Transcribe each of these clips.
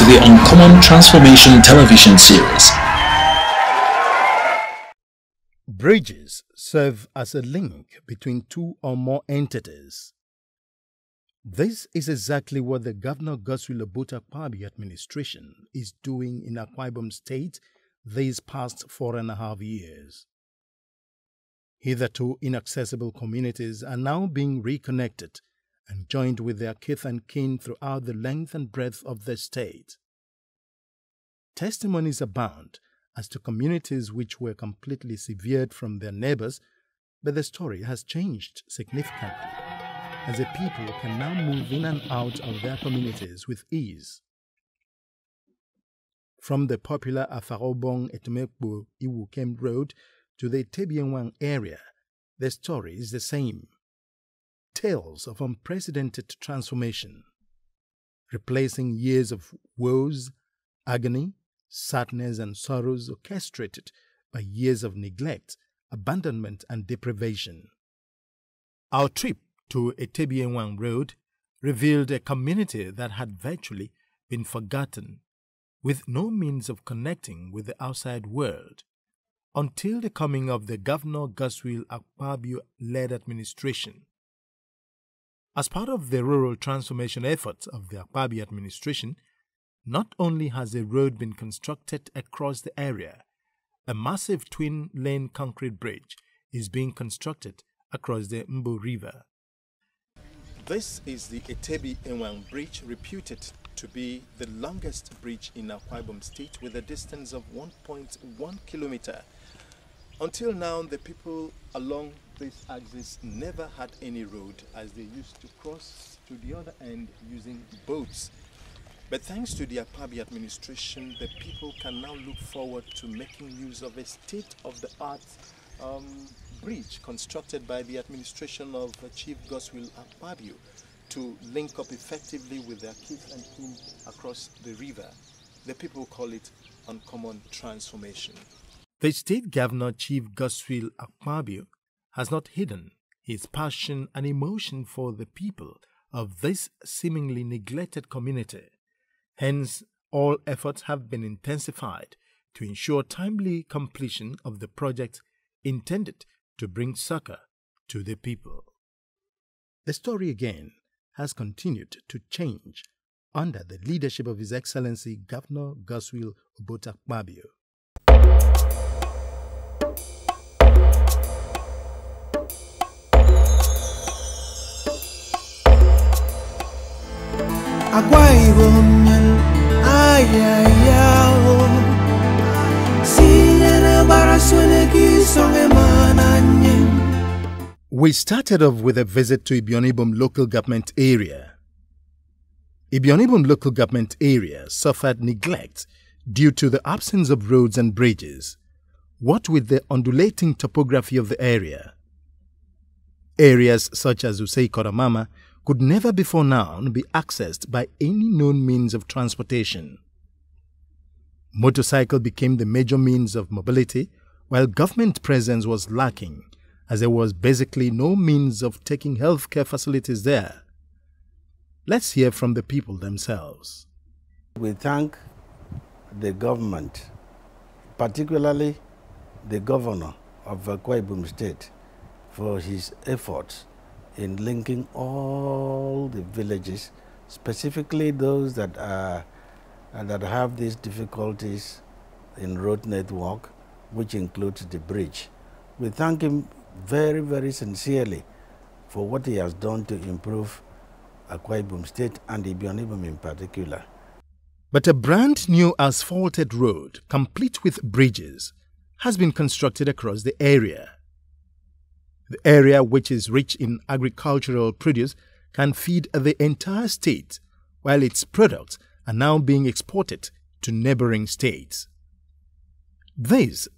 to the Uncommon Transformation television series. Bridges serve as a link between two or more entities. This is exactly what the Governor Godswill Obota-Akpabio administration is doing in Akwa Ibom State these past 4.5 years. Hitherto inaccessible communities are now being reconnected and joined with their kith and kin throughout the length and breadth of the state. Testimonies abound as to communities which were completely severed from their neighbors, but the story has changed significantly, as the people can now move in and out of their communities with ease. From the popular Afarobong-Etumekbo Iwukem Road to the Tebienwang area, the story is the same. Tales of unprecedented transformation, replacing years of woes, agony, sadness and sorrows orchestrated by years of neglect, abandonment and deprivation. Our trip to Etebienwang Road revealed a community that had virtually been forgotten, with no means of connecting with the outside world, until the coming of the Governor Godswill Akpabio-led administration. As part of the rural transformation efforts of the Akpabio administration, not only has a road been constructed across the area, a massive twin-lane concrete bridge is being constructed across the Mbo River. This is the Etebienwang Bridge, reputed to be the longest bridge in Akwa Ibom State with a distance of 1.1 kilometer. Until now, the people along this axis never had any road, as they used to cross to the other end using boats. But thanks to the Akpabio administration, the people can now look forward to making use of a state-of-the-art bridge constructed by the administration of Chief Godswill Akpabio to link up effectively with their kith and kin across the river. The people call it Uncommon Transformation. The state governor, Chief Godswill Akpabio, has not hidden his passion and emotion for the people of this seemingly neglected community. Hence, all efforts have been intensified to ensure timely completion of the project intended to bring succor to the people. The story again has continued to change under the leadership of His Excellency Governor Godswill Obota-Akpabio. Akwa Ibom ayayao sinyana baraswene kisonge mananye. We started off with a visit to Ibion Ibom local government area. Ibion Ibom local government area suffered neglect due to the absence of roads and bridges, what with the undulating topography of the area. Areas such as Usei Koramama could never before now be accessed by any known means of transportation. Motorcycle became the major means of mobility, while government presence was lacking, as there was basically no means of taking healthcare facilities there. Let's hear from the people themselves. We thank the government, particularly the governor of Akwa Ibom State, for his efforts in linking all the villages, specifically those that have these difficulties in road network, which includes the bridge. We thank him very, very sincerely for what he has done to improve Akwa Ibom State and Ibion Ibom in particular. But a brand new asphalted road, complete with bridges, has been constructed across the area. The area, which is rich in agricultural produce, can feed the entire state, while its products are now being exported to neighboring states. This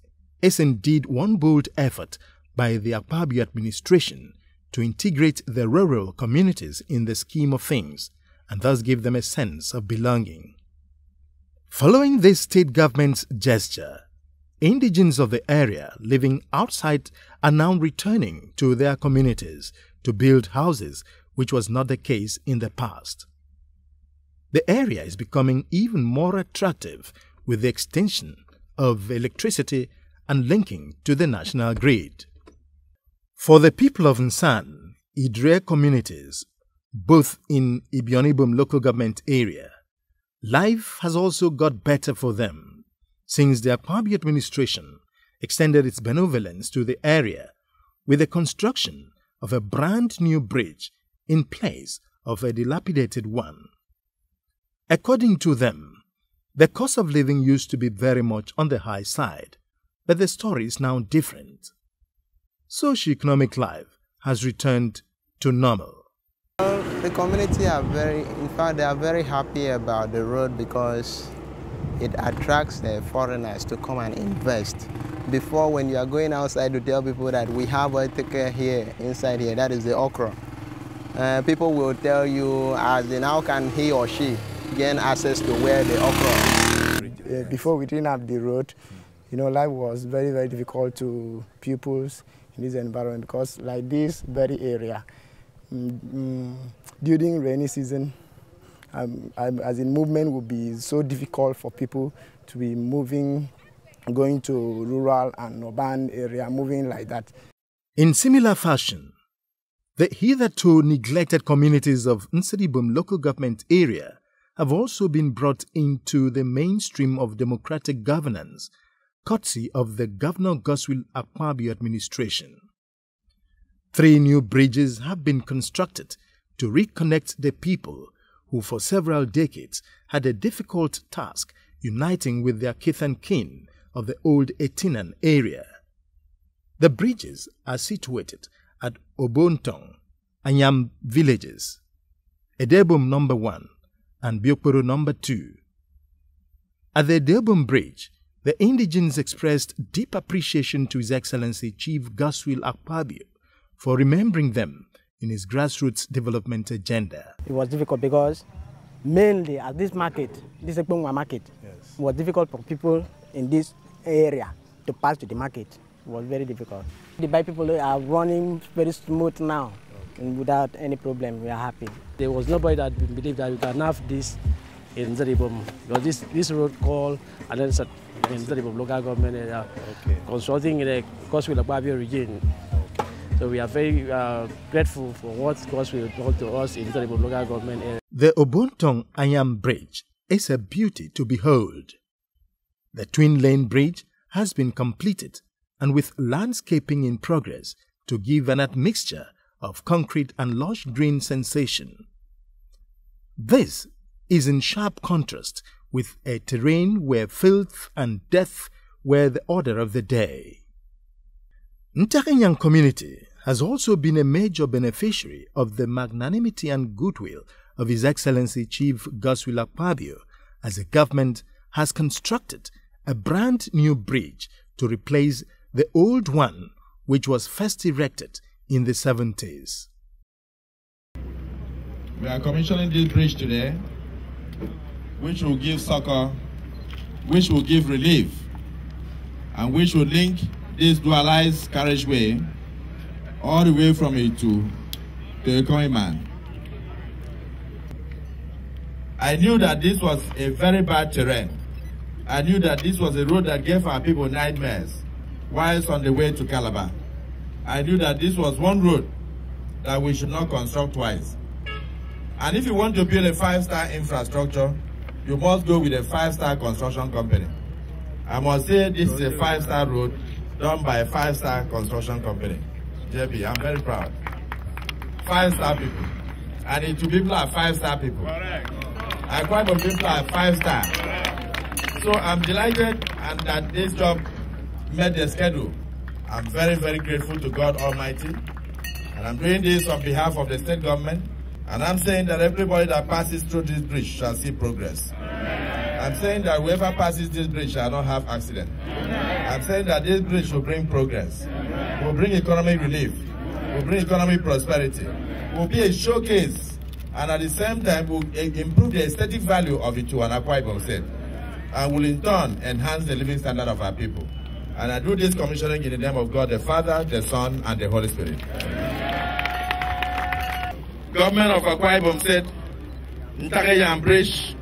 is indeed one bold effort by the Akpabio administration to integrate the rural communities in the scheme of things and thus give them a sense of belonging. Following this state government's gesture, indigents of the area living outside are now returning to their communities to build houses, which was not the case in the past. The area is becoming even more attractive with the extension of electricity and linking to the national grid. For the people of Nsan, Idre communities, both in Ibionibum local government area, life has also got better for them since the Akpabio administration extended its benevolence to the area with the construction of a brand new bridge in place of a dilapidated one. According to them, the cost of living used to be very much on the high side, but the story is now different. Socio-economic life has returned to normal. The community are they are very happy about the road because it attracts the foreigners to come and invest. Before, when you are going outside to tell people that we have a ticket here, inside here, that is the okra. People will tell you, as in how can he or she gain access to where the okra is. Before we didn't have the road, life was very, very difficult to pupils in this environment because like this very area, during rainy season, as in movement would be so difficult for people to be moving, going to rural and urban area, moving like that. In similar fashion, the hitherto neglected communities of Nsadibum local government area have also been brought into the mainstream of democratic governance, courtesy of the Governor Godswill Akpabio administration. 3 new bridges have been constructed to reconnect the people who for several decades had a difficult task uniting with their kith and kin of the old Etinan area. The bridges are situated at Obontong, Anyam villages, Edebum number 1 and Biokporo number 2. At the Edebum bridge, the indigents expressed deep appreciation to His Excellency Chief Godswill Akpabio for remembering them in his grassroots development agenda. It was difficult because mainly at this market, this Ekpongwa market, it was difficult for people in this area to pass to the market. It was very difficult. The bike people are running very smooth now and without any problem. We are happy. There was nobody that believed that we can have this in Nsadibum because this road called and then in Nsadibum local government area, consulting in the Godswill Akpabio region. So we are very grateful for what Godswill brought to us in Nsadibum local government area. The Obontong Anyam Bridge is a beauty to behold. The twin-lane bridge has been completed and with landscaping in progress to give an admixture of concrete and lush green sensation. This is in sharp contrast with a terrain where filth and death were the order of the day. Ntakanyang community has also been a major beneficiary of the magnanimity and goodwill of His Excellency Chief Godswill Akpabio as the government has constructed a brand new bridge to replace the old one which was first erected in the 70s. We are commissioning this bridge today, which will give succor, which will give relief, and which will link this dualized carriageway all the way from Itu to Ekoiman. I knew that this was a very bad terrain. I knew that this was a road that gave our people nightmares whilst on the way to Calabar. I knew that this was one road that we should not construct twice. And if you want to build a 5-star infrastructure, you must go with a 5-star construction company. I must say this is a 5-star road done by a 5-star construction company. JP, I'm very proud. 5-star people. And Itu people are 5-star people. Correct. Akpabio people are 5-star. So I'm delighted and that this job met the schedule. I'm very, very grateful to God Almighty. And I'm doing this on behalf of the state government. And I'm saying that everybody that passes through this bridge shall see progress. I'm saying that whoever passes this bridge shall not have accident. I'm saying that this bridge will bring progress, will bring economic relief, will bring economic prosperity, will be a showcase, and at the same time will improve the aesthetic value of Itu and Akwa Ibom State, and will in turn enhance the living standard of our people. And I do this commissioning in the name of God, the Father, the Son, and the Holy Spirit. Government of Akwa Ibom State Ntagayam Bridge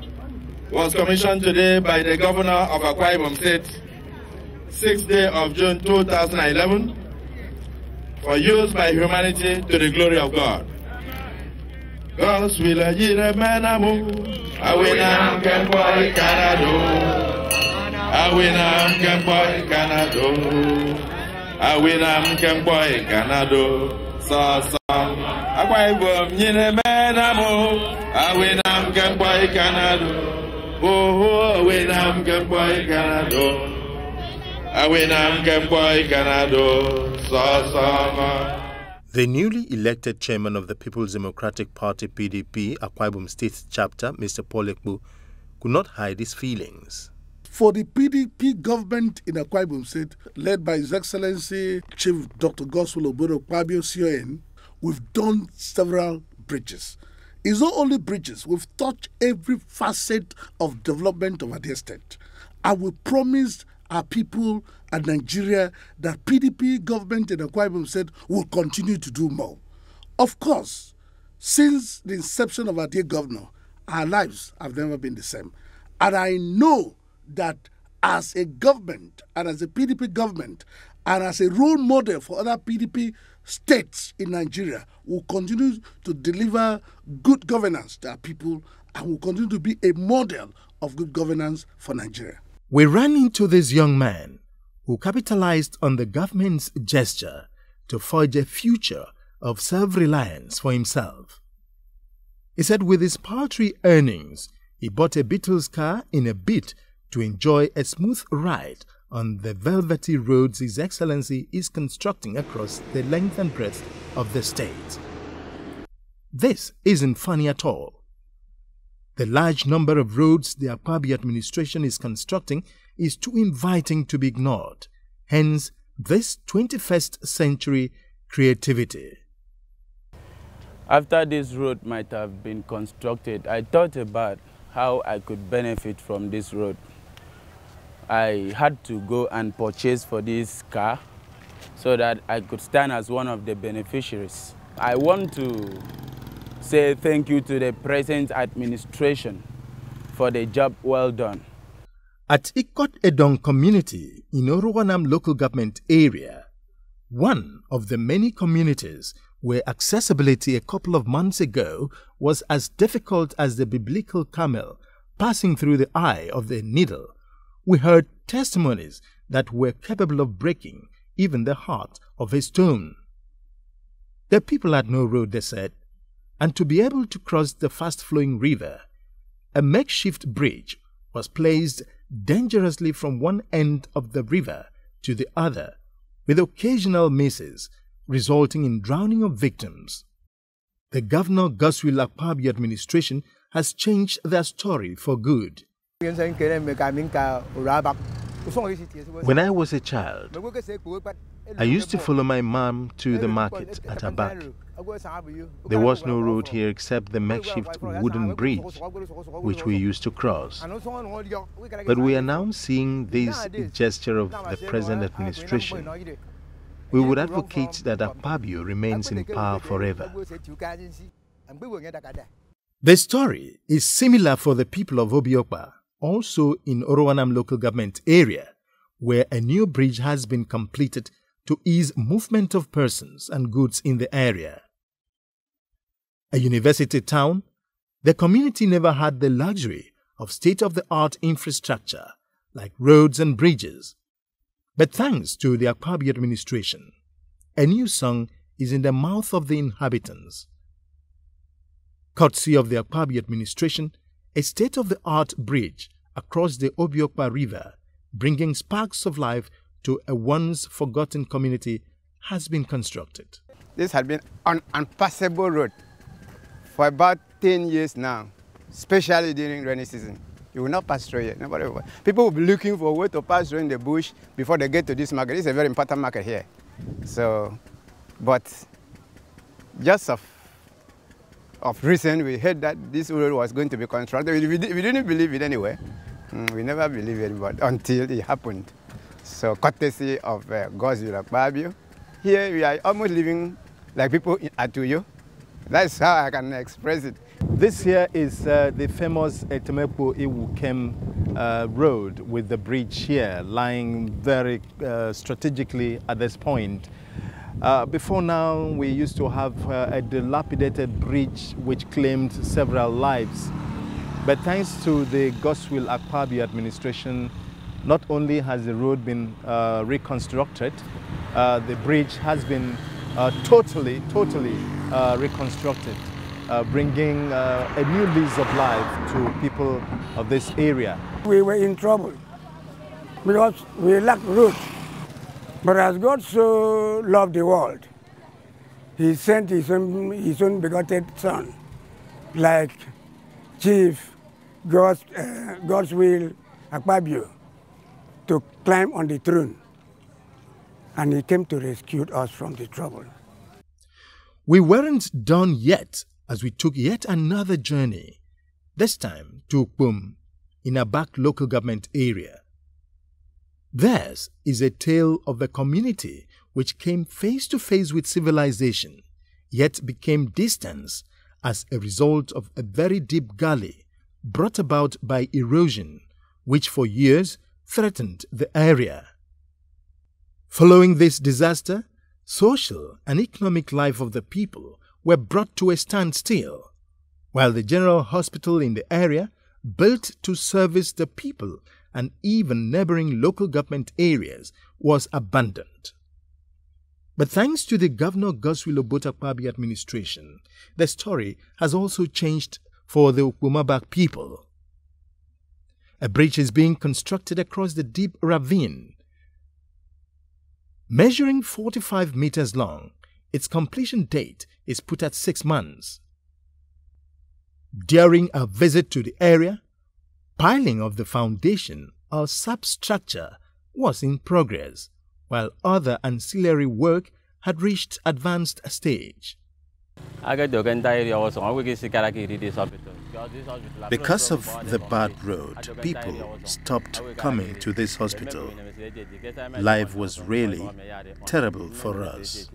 was commissioned today by the governor of Akwa Ibom State, 6th day of June 2011, for use by humanity to the glory of God. God's will ajire menamu, awinam kemboy Canado, awinam kemboy Canado, awinam kemboy Canado. So, Akwa Ibom nyine menamu, awinam kemboy Canado, oh, awinam kemboy Canado, awinam kemboy Canado. So. The newly elected chairman of the People's Democratic Party PDP Akwa Ibom State chapter, Mr. Paul Ekpo, could not hide his feelings. For the PDP government in Akwa Ibom State, led by His Excellency Chief Dr. Godswill Obodo Akpabio CON, we've done several bridges. It's not only bridges, we've touched every facet of development of our state. And we promised our people and Nigeria that PDP government in Akwa Ibom State will continue to do more. Of course, since the inception of our dear governor, our lives have never been the same. And I know that as a government and as a PDP government and as a role model for other PDP states in Nigeria, we'll continue to deliver good governance to our people and will continue to be a model of good governance for Nigeria. We ran into this young man who capitalized on the government's gesture to forge a future of self-reliance for himself. He said with his paltry earnings, he bought a Beatles car in a bid to enjoy a smooth ride on the velvety roads His Excellency is constructing across the length and breadth of the state. This isn't funny at all. The large number of roads the Akpabio administration is constructing is too inviting to be ignored. Hence, this 21st century creativity. After this road might have been constructed, I thought about how I could benefit from this road. I had to go and purchase for this car so that I could stand as one of the beneficiaries. I want to say thank you to the present administration for the job well done. At Ikot Edong community in Orowanam local government area, one of the many communities where accessibility a couple of months ago was as difficult as the biblical camel passing through the eye of the needle, we heard testimonies that were capable of breaking even the heart of a stone. The people had no road, they said, and to be able to cross the fast-flowing river, a makeshift bridge was placed dangerously from one end of the river to the other, with occasional misses resulting in drowning of victims. The Governor Godswill Akpabio administration has changed their story for good. When I was a child, I used to follow my mom to the market at Abak. There was no road here except the makeshift wooden bridge, which we used to cross. But we are now seeing this gesture of the present administration. We would advocate that Akpabio remains in power forever. The story is similar for the people of Obiokpa, also in Orowanam local government area, where a new bridge has been completed to ease movement of persons and goods in the area. A university town, the community never had the luxury of state-of-the-art infrastructure like roads and bridges. But thanks to the Akpabio administration, a new song is in the mouth of the inhabitants. Courtesy of the Akpabio administration, a state-of-the-art bridge across the Obiokpa River, bringing sparks of life to a once-forgotten community, has been constructed. This had been an unpassable road for about 10 years now, especially during rainy season. You will not pass through it. Nobody will. People will be looking for a way to pass through in the bush before they get to this market. It's a very important market here. So, but just of recent, we heard that this road was going to be constructed. We didn't believe it anyway. We never believed it, but until it happened. So, courtesy of Godswill Akpabio, here we are almost living like people at Tuyo. That's how I can express it. This here is the famous Etemekpo Iwukem road with the bridge here lying very strategically at this point. Before now, we used to have a dilapidated bridge which claimed several lives. But thanks to the Godswill Akpabio administration, not only has the road been reconstructed, the bridge has been totally reconstructed, bringing a new lease of life to people of this area. We were in trouble because we lacked road. But as God so loved the world, He sent His own begotten Son, like Chief Godswill Akpabio, to climb on the throne. And He came to rescue us from the trouble. We weren't done yet as we took yet another journey, this time to Ukpum, in a back local government area. Theirs is a tale of a community which came face to face with civilization, yet became distant as a result of a very deep gully brought about by erosion, which for years threatened the area. Following this disaster, social and economic life of the people were brought to a standstill, while the general hospital in the area, built to service the people and even neighboring local government areas, was abandoned. But thanks to the Governor Godswill Akpabio administration, the story has also changed for the Ukpumabak people. A bridge is being constructed across the deep ravine. Measuring 45 meters long, its completion date is put at 6 months. During a visit to the area, piling of the foundation or substructure was in progress, while other ancillary work had reached advanced stage. Because of the bad road, people stopped coming to this hospital. Life was really terrible for us.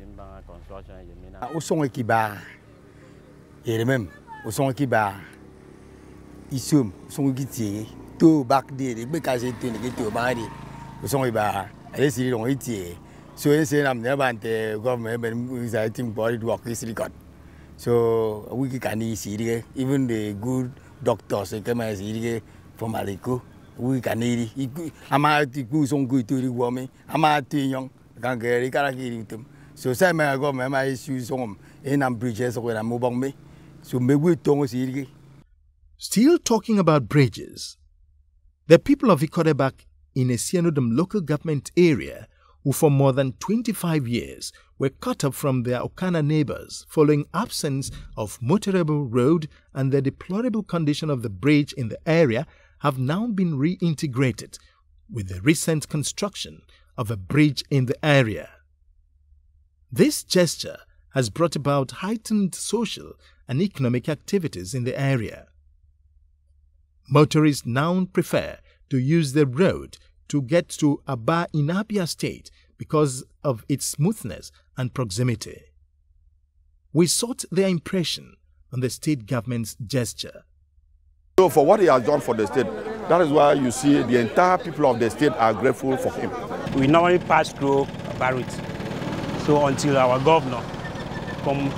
So we can see even the good doctors come from Aliko. We can eat. I'm out to go some good to the woman. I'm out to young. Can get them. So say my government my issues on in bridges when I'm moving me. So maybe don't see. Still talking about bridges, the people of Ikodebak in a Sianodum local government area who for more than 25 years were cut off from their Okana neighbors following absence of motorable road and the deplorable condition of the bridge in the area have now been reintegrated with the recent construction of a bridge in the area. This gesture has brought about heightened social and economic activities in the area. Motorists now prefer to use the road to get to Aba in Abia State because of its smoothness and proximity. We sought their impression on the state government's gesture. So for what he has done for the state, that is why you see the entire people of the state are grateful for him. We normally pass through Barrett, so until our governor come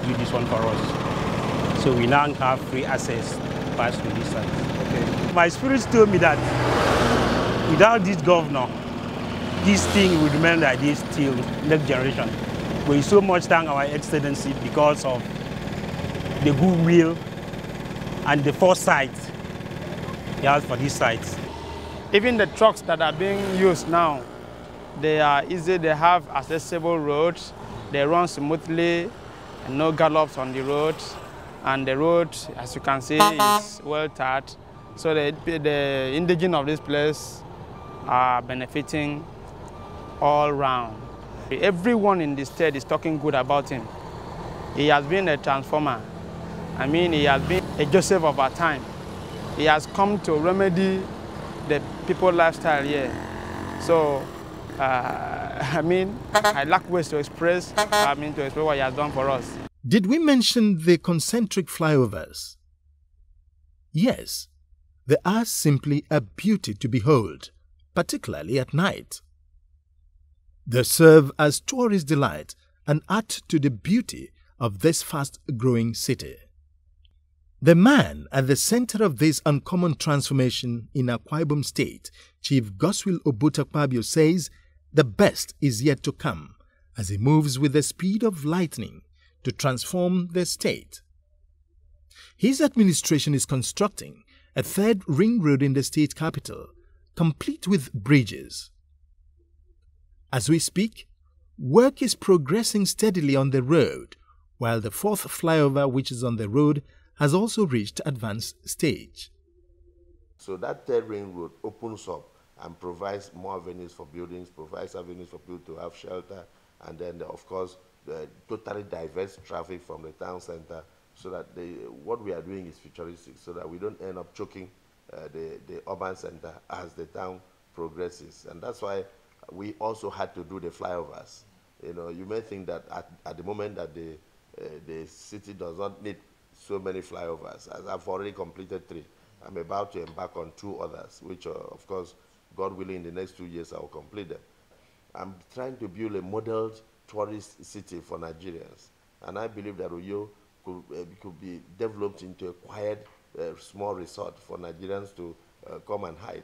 do this one for us. So we now have free access to pass through this side. Okay. My spirits told me that without this governor, this thing would remain like this till next generation. We so much thank our excellency because of the goodwill and the foresight he has for these sites. Even the trucks that are being used now, they are easy, they have accessible roads, they run smoothly, no gallops on the road, and the road, as you can see, is well tarred. So the indigenous of this place are benefiting all round. Everyone in the state is talking good about him. He has been a transformer. I mean, he has been a Joseph of our time. He has come to remedy the people's lifestyle here. So, I mean, I lack words to express, what he has done for us. Did we mention the concentric flyovers? Yes, they are simply a beauty to behold, particularly at night. They serve as tourist delight and add to the beauty of this fast-growing city. The man at the center of this uncommon transformation in Akwa Ibom State, Chief Godswill Obote-Kpabio, says the best is yet to come as he moves with the speed of lightning to transform the state. His administration is constructing a third ring road in the state capital, complete with bridges. As we speak, work is progressing steadily on the road, while the fourth flyover, which is on the road, has also reached advanced stage. So that third ring road opens up and provides more avenues for buildings, provides avenues for people to have shelter, and then, of course, totally diverse traffic from the town center, so that what we are doing is futuristic, so that we don't end up choking the urban center as the town progresses. And that's why we also had to do the flyovers. You know, you may think that at the moment that the city does not need so many flyovers, as I've already completed 3. I'm about to embark on 2 others, which of course, God willing, in the next 2 years I will complete them. I'm trying to build a modeled tourist city for Nigerians, and I believe that Uyo could be developed into a quiet, small resort for Nigerians to come and hide.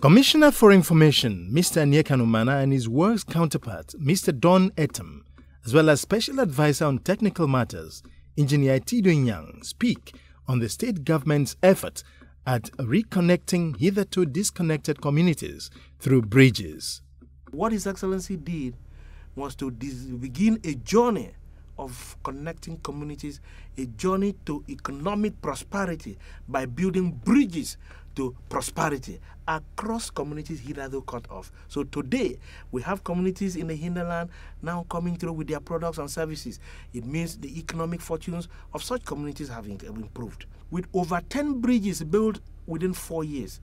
Commissioner for Information, Mr. Anyeka Numana, and his works counterpart, Mr. Don Etam, as well as Special Advisor on Technical Matters, Engineer Tido Nyang, speak on the state government's effort at reconnecting hitherto disconnected communities through bridges. What His Excellency did was to begin a journey of connecting communities, a journey to economic prosperity by building bridges to prosperity across communities hitherto cut off. So today, we have communities in the hinterland now coming through with their products and services. It means the economic fortunes of such communities have improved. With over 10 bridges built within 4 years,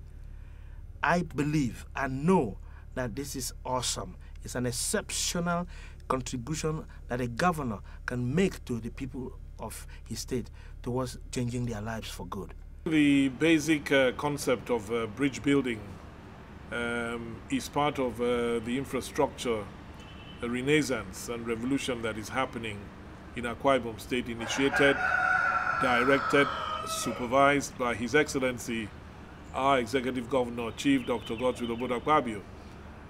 I believe and know that this is awesome. It's an exceptional contribution that a governor can make to the people of his state towards changing their lives for good. The basic concept of bridge building is part of the infrastructure renaissance and revolution that is happening in Akwa Ibom State, initiated, directed, supervised by His Excellency, our Executive Governor, Chief Dr. Godswill Obote-Kpabio,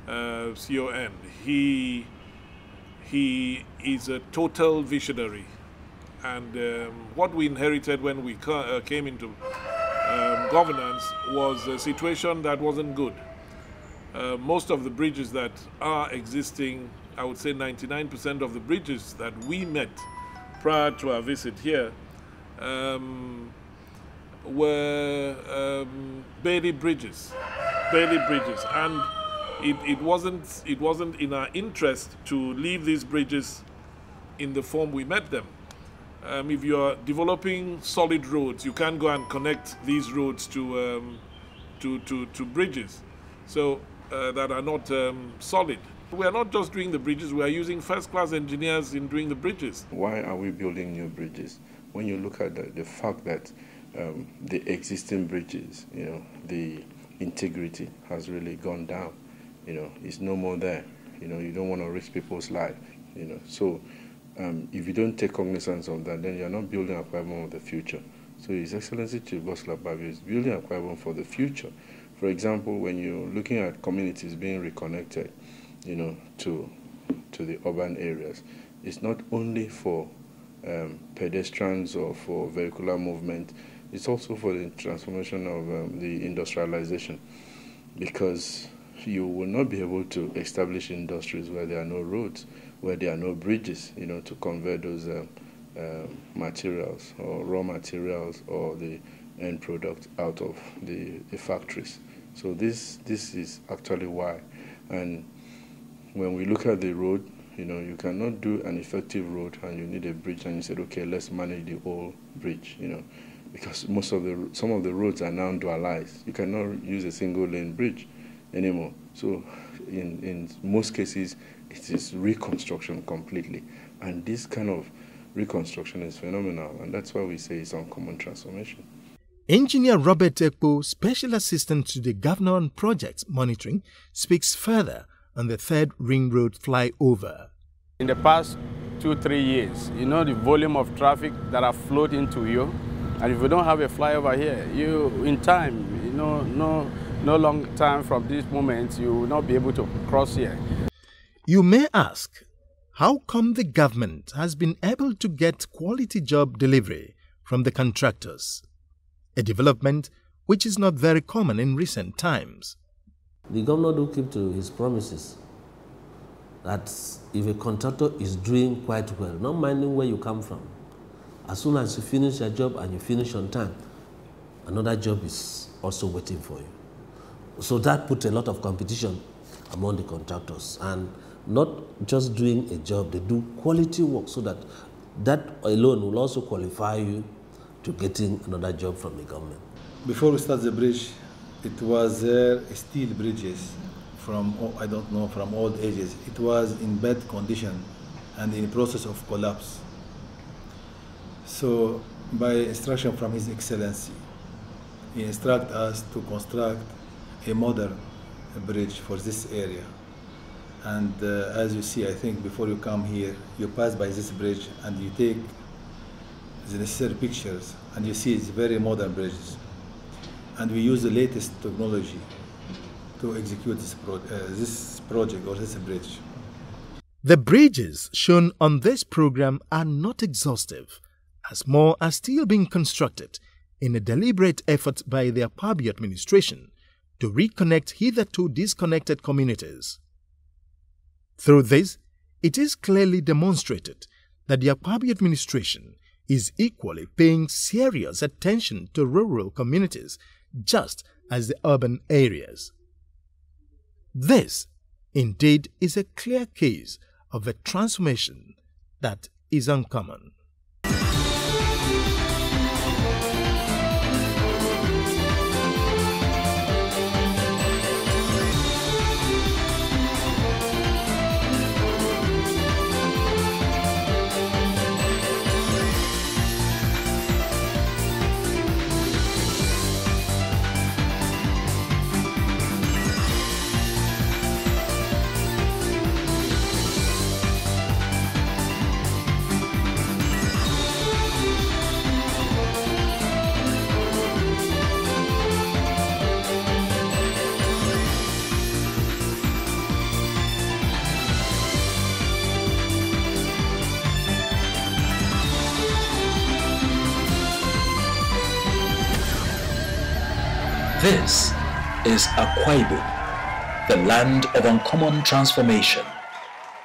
CON. He is a total visionary, and what we inherited when we came into governance was a situation that wasn't good. Most of the bridges that are existing, I would say 99% of the bridges that we met prior to our visit here were Bailey bridges, and it wasn't in our interest to leave these bridges in the form we met them. If you are developing solid roads, you can't go and connect these roads to bridges, so that are not solid. We are not just doing the bridges; we are using first-class engineers in doing the bridges. Why are we building new bridges? When you look at the fact that the existing bridges, you know, the integrity has really gone down. You know, it's no more there. You know, you don't want to risk people's lives. You know, so if you don't take cognizance of that, then you're not building Akwa Ibom of the future. So His Excellency Chief Godswill Obote-Kpabio is building Akwa Ibom for the future. For example, when you're looking at communities being reconnected, you know, to the urban areas, it's not only for pedestrians or for vehicular movement, it's also for the transformation of the industrialization, because you will not be able to establish industries where there are no roads, where there are no bridges, you know, to convert those materials or raw materials or the end product out of the factories. So this is actually why. And when we look at the road, you know, you cannot do an effective road and you need a bridge, and you said, okay, let's manage the whole bridge, you know, because some of the roads are now dualized. You cannot use a single lane bridge anymore. So in most cases, it is reconstruction completely. And this kind of reconstruction is phenomenal, and that's why we say it's uncommon transformation. Engineer Robert Ekpo, Special Assistant to the Governor on Projects Monitoring, speaks further on the third ring road flyover. In the past 2-3 years, you know the volume of traffic that have flowed into you, and if you don't have a flyover here, you, in time, you know, no long time from this moment, you will not be able to cross here. You may ask, how come the government has been able to get quality job delivery from the contractors? A development which is not very common in recent times. The governor do keep to his promises that if a contractor is doing quite well, not minding where you come from, as soon as you finish your job and you finish on time, another job is also waiting for you. So that puts a lot of competition among the contractors, and not just doing a job, they do quality work, so that alone will also qualify you to getting another job from the government. Before we start the bridge, it was steel bridges from, I don't know, from old ages. It was in bad condition and in the process of collapse. So by instruction from His Excellency, he instructed us to construct a modern bridge for this area. And as you see, I think before you come here, you pass by this bridge and you take the necessary pictures, and you see it's very modern bridges. And we use the latest technology to execute this project or this bridge. The bridges shown on this program are not exhaustive, as more are still being constructed in a deliberate effort by the Akpabio administration to reconnect hitherto disconnected communities. Through this, it is clearly demonstrated that the Akpabio administration is equally paying serious attention to rural communities just as the urban areas. This, indeed, is a clear case of a transformation that is uncommon. This is Akwa Ibom, the land of uncommon transformation.